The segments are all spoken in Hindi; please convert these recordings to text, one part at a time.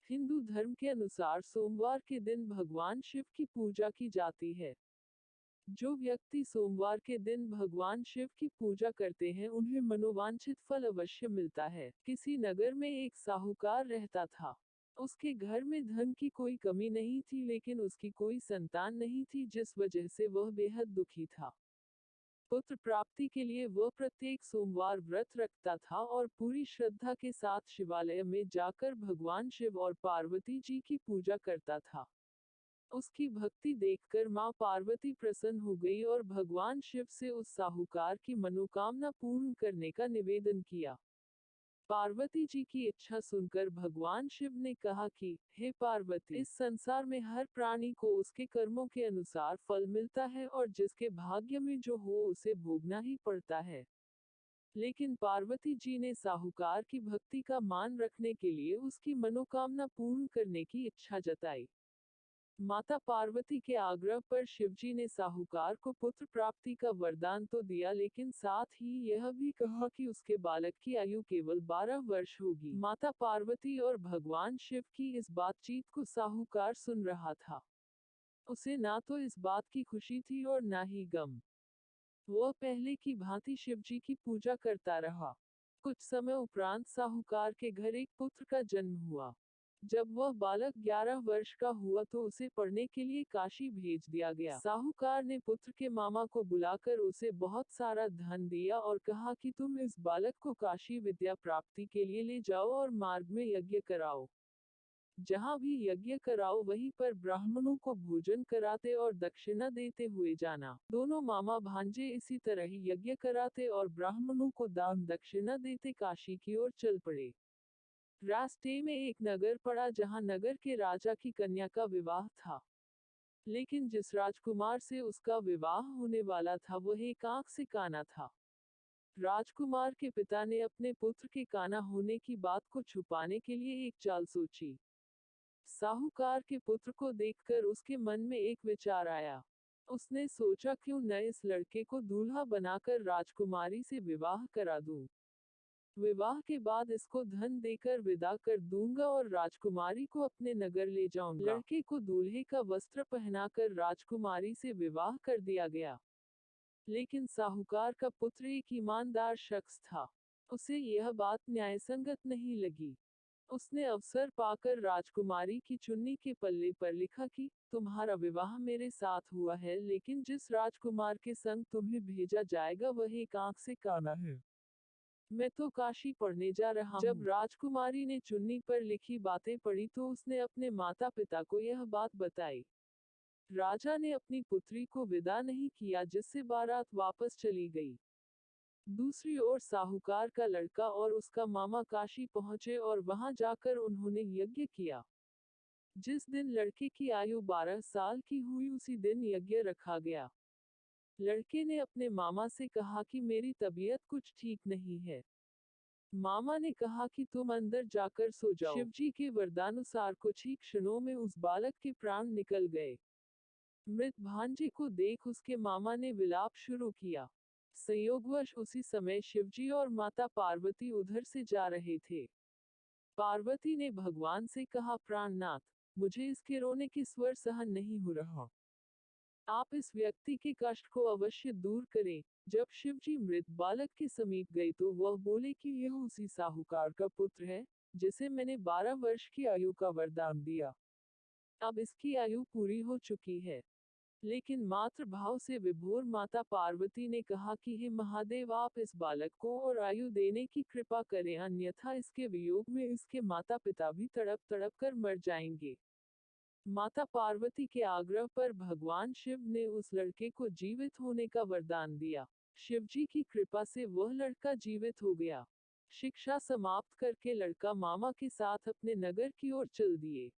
हिंदू धर्म के अनुसार सोमवार के दिन भगवान शिव की पूजा की जाती है। जो व्यक्ति सोमवार के दिन भगवान शिव की पूजा करते हैं उन्हें मनोवांछित फल अवश्य मिलता है। किसी नगर में एक साहूकार रहता था। उसके घर में धन की कोई कमी नहीं थी, लेकिन उसकी कोई संतान नहीं थी, जिस वजह से वह बेहद दुखी था। पुत्र प्राप्ति के लिए वह प्रत्येक सोमवार व्रत रखता था और पूरी श्रद्धा के साथ शिवालय में जाकर भगवान शिव और पार्वती जी की पूजा करता था। उसकी भक्ति देखकर मां पार्वती प्रसन्न हो गई और भगवान शिव से उस साहूकार की मनोकामना पूर्ण करने का निवेदन किया। पार्वती जी की इच्छा सुनकर भगवान शिव ने कहा कि, हे पार्वती, इस संसार में हर प्राणी को उसके कर्मों के अनुसार फल मिलता है और जिसके भाग्य में जो हो उसे भोगना ही पड़ता है। लेकिन पार्वती जी ने साहूकार की भक्ति का मान रखने के लिए उसकी मनोकामना पूर्ण करने की इच्छा जताई। माता पार्वती के आग्रह पर शिवजी ने साहूकार को पुत्र प्राप्ति का वरदान तो दिया, लेकिन साथ ही यह भी कहा कि उसके बालक की आयु केवल 12 वर्ष होगी। माता पार्वती और भगवान शिव की इस बातचीत को साहूकार सुन रहा था। उसे ना तो इस बात की खुशी थी और ना ही गम। वह पहले की भांति शिवजी की पूजा करता रहा। कुछ समय उपरांत साहूकार के घर एक पुत्र का जन्म हुआ। जब वह बालक 11 वर्ष का हुआ तो उसे पढ़ने के लिए काशी भेज दिया गया। साहूकार ने पुत्र के मामा को बुलाकर उसे बहुत सारा धन दिया और कहा कि तुम इस बालक को काशी विद्या प्राप्ति के लिए ले जाओ और मार्ग में यज्ञ कराओ। जहां भी यज्ञ कराओ वहीं पर ब्राह्मणों को भोजन कराते और दक्षिणा देते हुए जाना। दोनों मामा भांजे इसी तरह ही यज्ञ कराते और ब्राह्मणों को दान दक्षिणा देते काशी की ओर चल पड़े। रास्ते में एक नगर पड़ा जहां नगर के राजा की कन्या का विवाह था। लेकिन जिस राजकुमार से उसका विवाह होने वाला था वह एक आंख से काना था। राजकुमार के पिता ने अपने पुत्र के काना होने की बात को छुपाने के लिए एक चाल सोची। साहूकार के पुत्र को देखकर उसके मन में एक विचार आया। उसने सोचा क्यों न इस लड़के को दूल्हा बनाकर राजकुमारी से विवाह करा दूं। विवाह के बाद इसको धन देकर विदा कर दूंगा और राजकुमारी को अपने नगर ले जाऊंगा। लड़के को दूल्हे का वस्त्र पहनाकर राजकुमारी से विवाह कर दिया गया। लेकिन साहूकार का पुत्र एक ईमानदार शख्स था। उसे यह बात न्यायसंगत नहीं लगी। उसने अवसर पाकर राजकुमारी की चुन्नी के पल्ले पर लिखा कि तुम्हारा विवाह मेरे साथ हुआ है, लेकिन जिस राजकुमार के संग तुम्हें भेजा जाएगा वह एक आंख से काना है। मैं तो काशी पढ़ने जा रहा हूँ। जब राजकुमारी ने चुन्नी पर लिखी बातें पढ़ी तो उसने अपने माता पिता को यह बात बताई। राजा ने अपनी पुत्री को विदा नहीं किया, जिससे बारात वापस चली गई। दूसरी ओर साहूकार का लड़का और उसका मामा काशी पहुंचे और वहां जाकर उन्होंने यज्ञ किया। जिस दिन लड़के की आयु 12 साल की हुई उसी दिन यज्ञ रखा गया। लड़के ने अपने मामा से कहा कि मेरी तबीयत कुछ ठीक नहीं है। मामा ने कहा कि तुम अंदर जाकर सो जाओ। शिवजी के वरदानुसार कुछ ही क्षणों में उस बालक के प्राण निकल गए। मृत भांजे को देख उसके मामा ने विलाप शुरू किया। संयोगवश उसी समय शिवजी और माता पार्वती उधर से जा रहे थे। पार्वती ने भगवान से कहा, प्राणनाथ, मुझे इसके रोने की स्वर सहन नहीं हो रहा। आप इस व्यक्ति के कष्ट को अवश्य दूर करें। जब शिवजी मृत बालक के समीप गए तो वह बोले कि यह उसी साहूकार का पुत्र है, जिसे मैंने 12 वर्ष की आयु का वरदान दिया। अब इसकी आयु पूरी हो चुकी है। लेकिन मातृ भाव से विभोर माता पार्वती ने कहा कि हे महादेव, आप इस बालक को और आयु देने की कृपा करें, अन्यथा इसके वियोग में इसके माता पिता भी तड़प तड़प कर मर जाएंगे। माता पार्वती के आग्रह पर भगवान शिव ने उस लड़के को जीवित होने का वरदान दिया। शिवजी की कृपा से वह लड़का जीवित हो गया। शिक्षा समाप्त करके लड़का मामा के साथ अपने नगर की ओर चल दिए।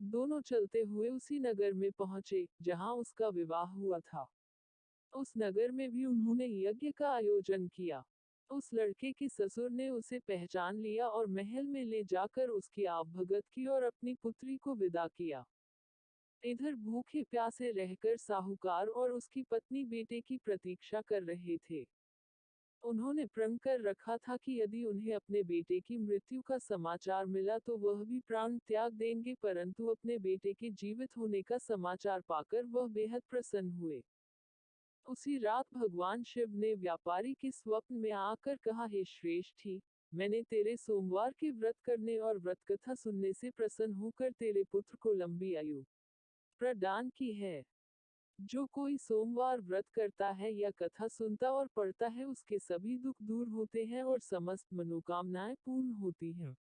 दोनों चलते हुए उसी नगर में पहुंचे जहां उसका विवाह हुआ था। उस नगर में भी उन्होंने यज्ञ का आयोजन किया। उस लड़के के ससुर ने उसे पहचान लिया और महल में ले जाकर उसकी आवभगत की और अपनी पुत्री को विदा किया। इधर भूखे प्यासे रहकर साहूकार और उसकी पत्नी बेटे की प्रतीक्षा कर रहे थे। उन्होंने प्रण कर रखा था कि यदि उन्हें अपने बेटे की मृत्यु का समाचार मिला तो वह भी प्राण त्याग देंगे, परंतु अपने बेटे के जीवित होने का समाचार पाकर वह बेहद प्रसन्न हुए। उसी रात भगवान शिव ने व्यापारी के स्वप्न में आकर कहा, हे श्रेष्ठी, मैंने तेरे सोमवार के व्रत करने और व्रत कथा सुनने से प्रसन्न होकर तेरे पुत्र को लंबी आयु प्रदान की है। जो कोई सोमवार व्रत करता है या कथा सुनता और पढ़ता है उसके सभी दुख दूर होते हैं और समस्त मनोकामनाएं पूर्ण होती हैं।